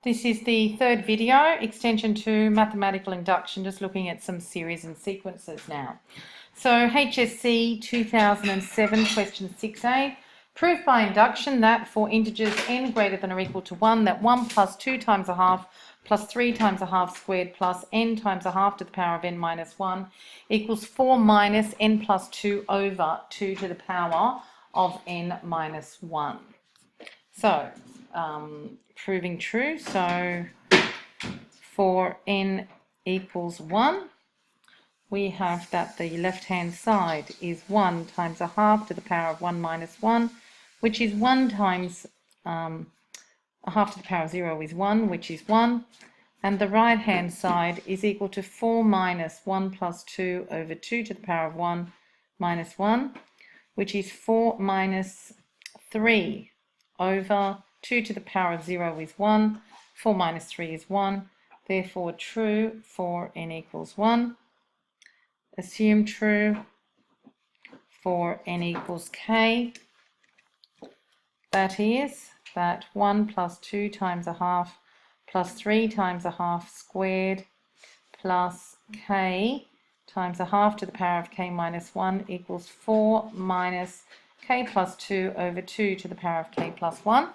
This is the third video, extension 2, mathematical induction, just looking at some series and sequences now. So HSC 2007, question 6a, prove by induction that for integers n greater than or equal to 1, that 1 plus 2 times a half plus 3 times a half squared plus n times a half to the power of n minus 1 equals 4 minus n plus 2 over 2 to the power of n minus 1. So, proving true, so for n equals 1, we have that the left-hand side is 1 times a half to the power of 1 minus 1, which is 1 times a half to the power of 0 is 1, which is 1, and the right-hand side is equal to 4 minus 1 plus 2 over 2 to the power of 1 minus 1, which is 4 minus 3 over 2 to the power of 0 is 1, 4 minus 3 is 1, therefore true for n equals 1. Assume true for n equals k, that is that 1 plus 2 times a half plus 3 times a half squared plus k times a half to the power of k minus 1 equals 4 minus k plus 2 over 2 to the power of k plus 1.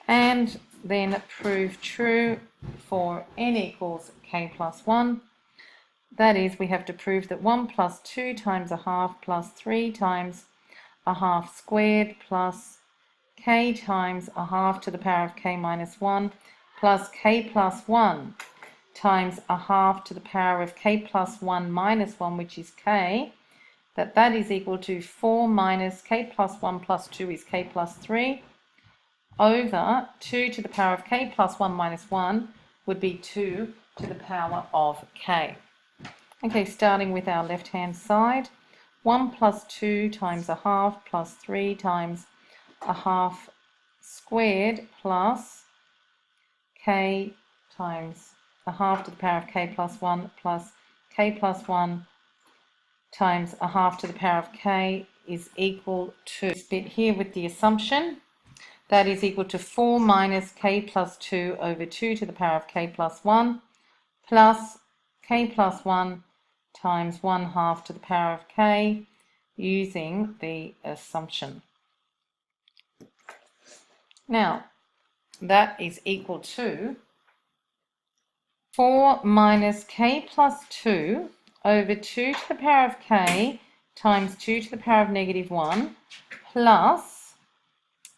And then prove true for n equals k plus 1. That is, we have to prove that 1 plus 2 times a half plus 3 times a half squared plus k times a half to the power of k minus 1 plus k plus 1 times a half to the power of k plus 1 minus 1, which is k, that is equal to 4 minus k plus 1 plus 2 is k plus 3 over 2 to the power of k plus 1 minus 1 would be 2 to the power of k. Okay, starting with our left-hand side, 1 plus 2 times a half plus 3 times a half squared plus k times a half to the power of k plus 1 plus k plus 1 times a half to the power of k is equal to this bit here with the assumption that is equal to 4 minus k plus 2 over 2 to the power of k plus 1 plus k plus 1 times 1 half to the power of k using the assumption. Now, that is equal to 4 minus k plus 2 over 2 to the power of k times 2 to the power of negative 1 plus,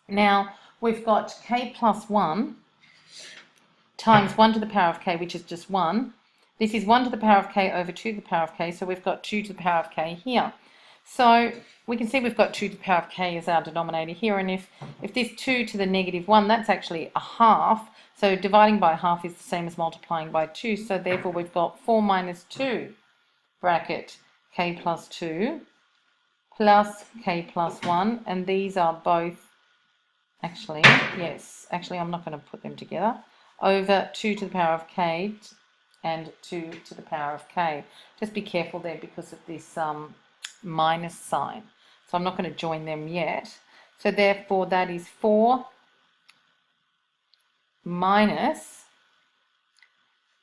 now we've got k plus 1 times 1 to the power of k, which is just 1. This is 1 to the power of k over 2 to the power of k, so we've got 2 to the power of k here. So we can see we've got 2 to the power of k as our denominator here, and if this 2 to the negative 1, that's actually a half, so dividing by half is the same as multiplying by 2, so therefore we've got 4 minus 2 bracket k plus 2 plus k plus 1, and these are both actually, I'm not going to put them together, over 2 to the power of k and 2 to the power of k. Just be careful there because of this minus sign. So I'm not going to join them yet. So therefore that is 4 minus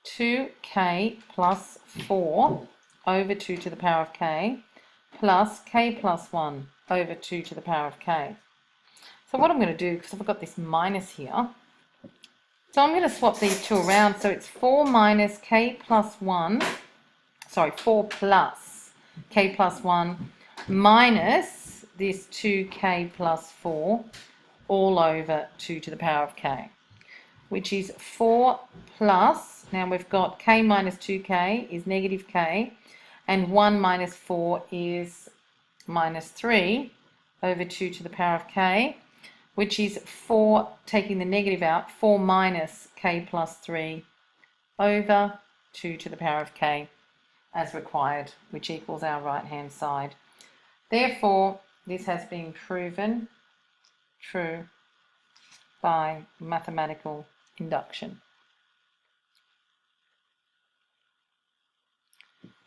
2k plus 4 over 2 to the power of k plus k plus 1 over 2 to the power of k. So what I'm going to do, because I've got this minus here, so I'm going to swap these two around. So it's 4 minus k plus 1, 4 plus k plus 1 minus this 2k plus 4 all over 2 to the power of k, which is 4 plus, now we've got k minus 2k is negative k, and 1 minus 4 is minus 3 over 2 to the power of k, which is 4, taking the negative out, 4 minus k plus 3 over 2 to the power of k as required, which equals our right-hand side. Therefore, this has been proven true by mathematical induction.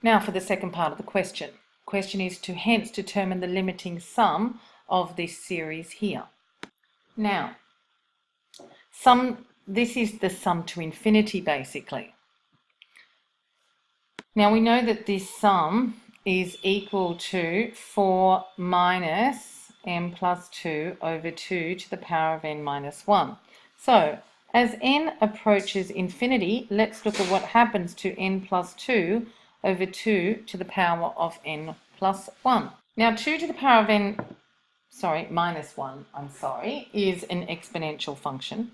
Now for the second part of the question. The question is to hence determine the limiting sum of this series here. Now, this is the sum to infinity basically. Now we know that this sum is equal to 4 minus n plus 2 over 2 to the power of n minus 1. So as n approaches infinity, let's look at what happens to n plus 2 over 2 to the power of n plus 1. Now 2 to the power of minus 1, is an exponential function.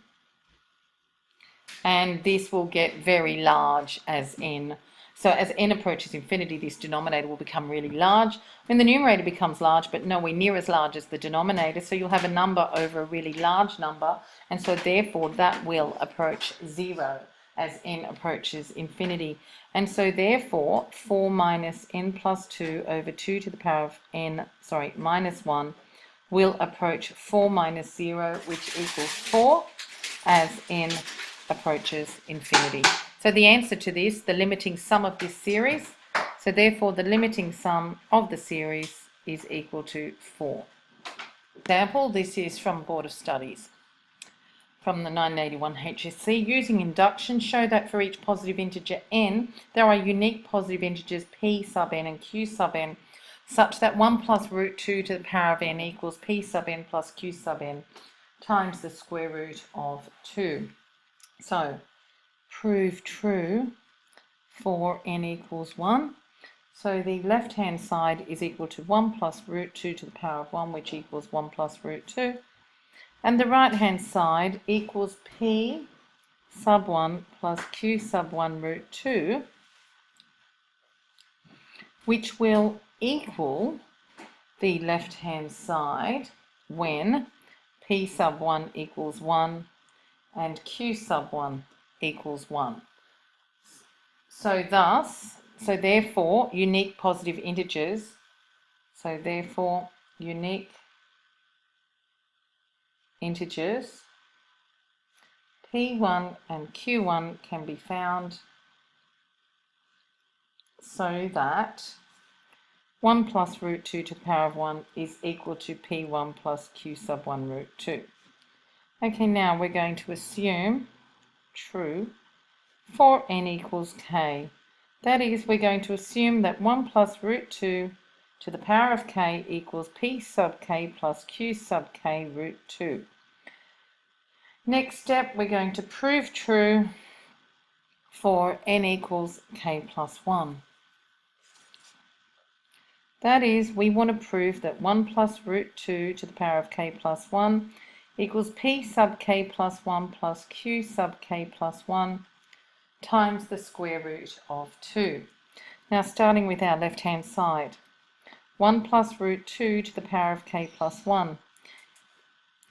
And this will get very large as n. So as n approaches infinity, this denominator will become really large. And the numerator becomes large, but nowhere near as large as the denominator. So you'll have a number over a really large number. And so therefore that will approach 0 as n approaches infinity. And so therefore 4 minus n plus 2 over 2 to the power of minus 1 will approach 4 minus 0, which equals 4 as n approaches infinity. So the answer to this, the limiting sum of this series, so therefore the limiting sum of the series is equal to 4. Example, this is from Board of Studies from the 1981 HSC. Using induction, show that for each positive integer n, there are unique positive integers p sub n and q sub n, such that 1 plus root 2 to the power of n equals p sub n plus q sub n times the square root of 2. So prove true for n equals 1. So the left hand side is equal to 1 plus root 2 to the power of 1, which equals 1 plus root 2. And the right hand side equals p sub 1 plus q sub 1 root 2, which will equal the left hand side when p sub 1 equals 1 and q sub 1 equals 1. So therefore, unique positive integers, unique integers p1 and q1 can be found so that 1 plus root 2 to the power of 1 is equal to p1 plus q sub 1 root 2. Okay, now we're going to assume true for n equals k. That is, we're going to assume that 1 plus root 2 to the power of k equals p sub k plus q sub k root 2. Next step, we're going to prove true for n equals k plus 1. That is, we want to prove that 1 plus root 2 to the power of k plus 1 equals p sub k plus 1 plus q sub k plus 1 times the square root of 2. Now starting with our left hand side, 1 plus root 2 to the power of k plus 1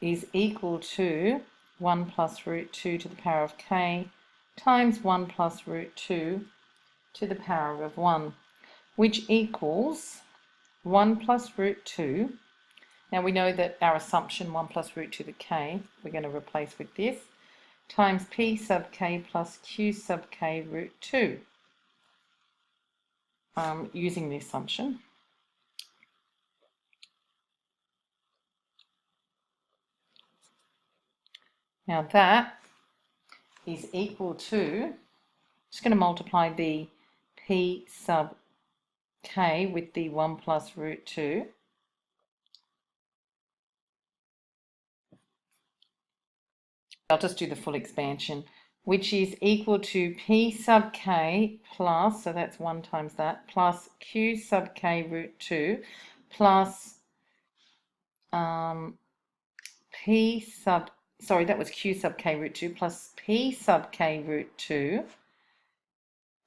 is equal to 1 plus root 2 to the power of k times 1 plus root 2 to the power of 1, which equals 1 plus root 2. Now we know that our assumption 1 plus root 2 to the k, we're going to replace with this, times p sub k plus q sub k root 2, using the assumption. Now that is equal to, just going to multiply the p sub k with the 1 plus root 2. I'll just do the full expansion, which is equal to p sub k plus, so that's 1 times that, plus q sub k root 2 plus that was q sub k root 2 plus p sub k root 2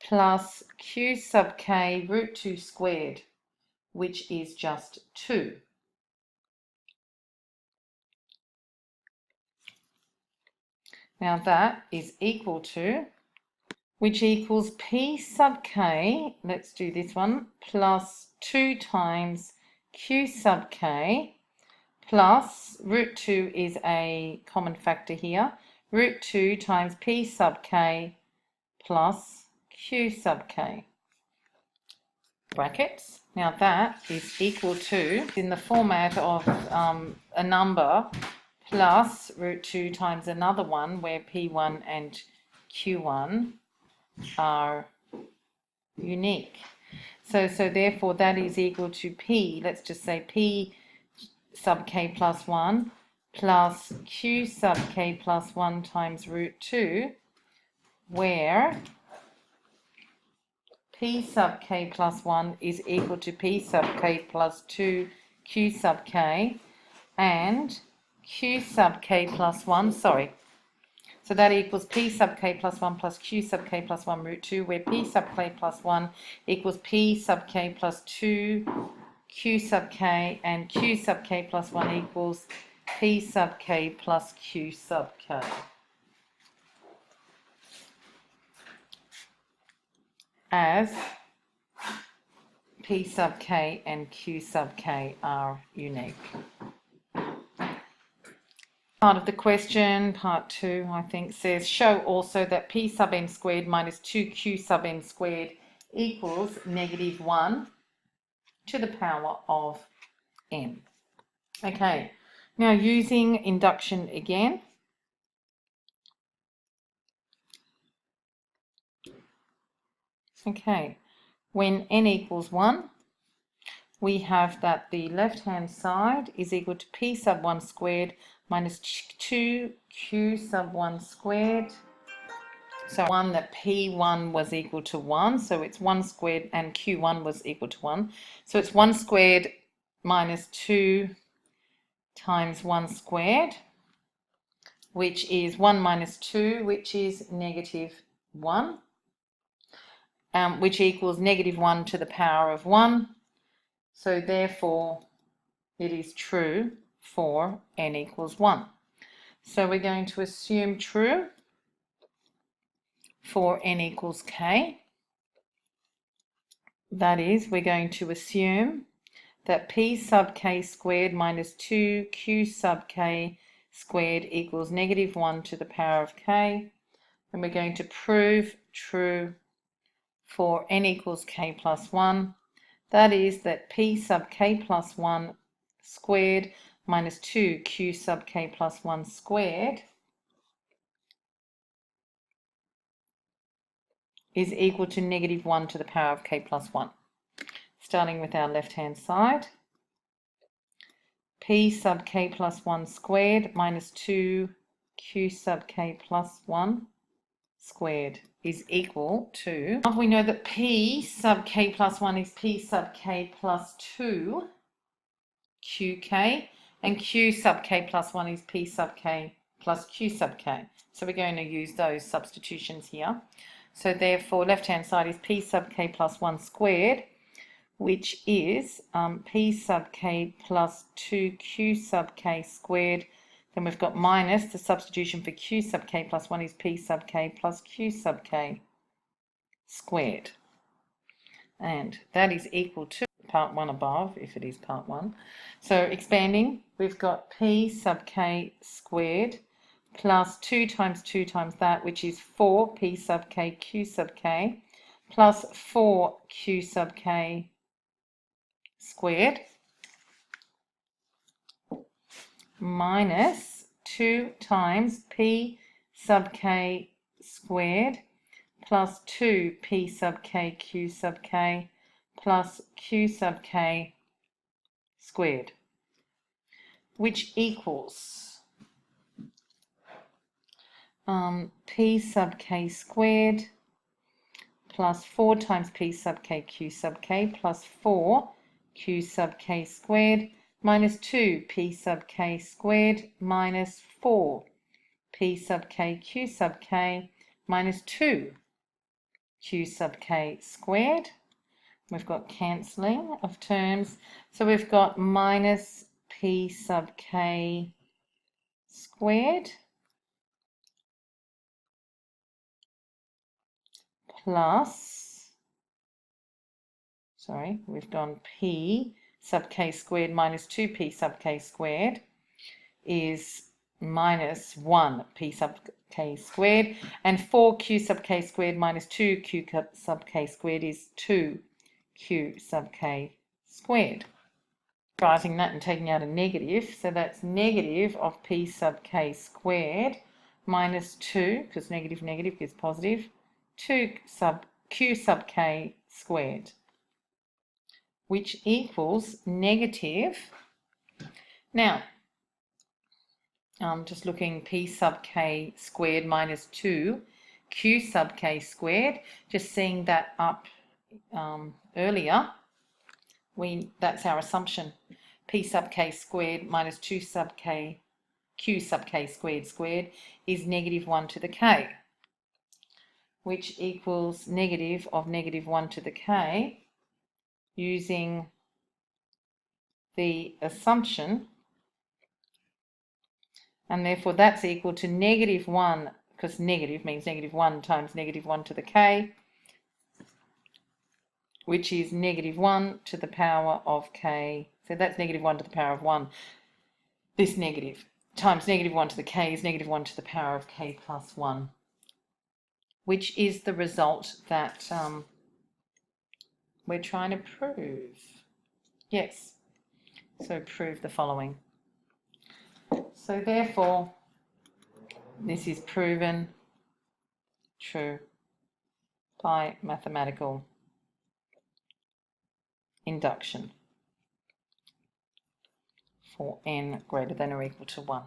plus q sub k root 2 squared, which is just 2. Now that is equal to, which equals p sub k, let's do this one, plus 2 times q sub k plus root 2 is a common factor here, root 2 times p sub k plus q sub k. Brackets. Now that is equal to, in the format of a number, plus root 2 times another one where P1 and Q1 are unique. So therefore that is equal to P, let's just say P sub k plus 1 plus Q sub k plus 1 times root 2, where P sub k plus 1 is equal to P sub k plus 2 Q sub k, and Q sub k plus 1, sorry, so that equals P sub k plus 1 plus Q sub k plus 1 root 2, where P sub k plus 1 equals P sub k plus 2 Q sub k, and Q sub k plus 1 equals P sub k plus Q sub k. As P sub k and Q sub k are unique. Part of the question, part 2, I think, says show also that P sub n squared minus 2Q sub n squared equals negative 1 to the power of n. Okay, now using induction again. Okay, when n equals 1, we have that the left-hand side is equal to P sub 1 squared minus 2Q sub 1 squared. So one that P1 was equal to 1, so it's 1 squared, and Q1 was equal to 1. So it's 1 squared minus 2 times 1 squared, which is 1 minus 2, which is negative 1, which equals negative 1 to the power of 1. So therefore, it is true for n equals 1. So we're going to assume true for n equals k. That is, we're going to assume that P sub k squared minus 2Q sub k squared equals negative 1 to the power of k. And we're going to prove true for n equals k plus 1. That is that P sub k plus 1 squared minus 2Q sub k plus 1 squared is equal to negative 1 to the power of k plus 1. Starting with our left-hand side, P sub k plus 1 squared minus 2Q sub k plus 1 squared is equal to, we know that P sub k plus 1 is P sub k plus 2 QK, and Q sub k plus 1 is P sub k plus Q sub k. So we're going to use those substitutions here. So therefore, left-hand side is P sub k plus 1 squared, which is P sub k plus 2Q sub k squared. Then we've got minus, the substitution for Q sub k plus 1 is P sub k plus Q sub k squared. And that is equal to part 1 above, if it is part 1. So expanding, we've got P sub k squared plus 2 times that, which is 4 P sub k Q sub k, plus 4 Q sub k squared, minus 2 times P sub k squared plus 2 P sub k Q sub k plus Q sub k squared, which equals P sub k squared plus 4 times P sub k Q sub k plus 4 Q sub k squared minus 2 P sub k squared minus 4 P sub k Q sub k minus 2 Q sub k squared. We've got cancelling of terms. So we've got minus P sub k squared plus, we've done P sub k squared minus 2P sub k squared is minus 1 P sub k squared, and 4Q sub k squared minus 2Q sub k squared is 2Q sub k squared. Writing that and taking out a negative, so that's negative of p sub k squared minus 2, because negative negative gives positive, 2 sub q sub k squared, which equals negative. Now, I'm just looking, p sub k squared minus 2 q sub k squared, just seeing that up earlier, that's our assumption. P sub k squared minus 2 sub k q sub k squared is negative 1 to the k, which equals negative of negative 1 to the k, using the assumption, and therefore that's equal to negative 1, because negative means negative 1 times negative 1 to the k, which is negative 1 to the power of k. So that's negative 1 to the power of 1. This negative times negative 1 to the k is negative 1 to the power of k plus 1, which is the result that we're trying to prove. Yes, so prove the following. So therefore, this is proven true by mathematical induction for n greater than or equal to 1.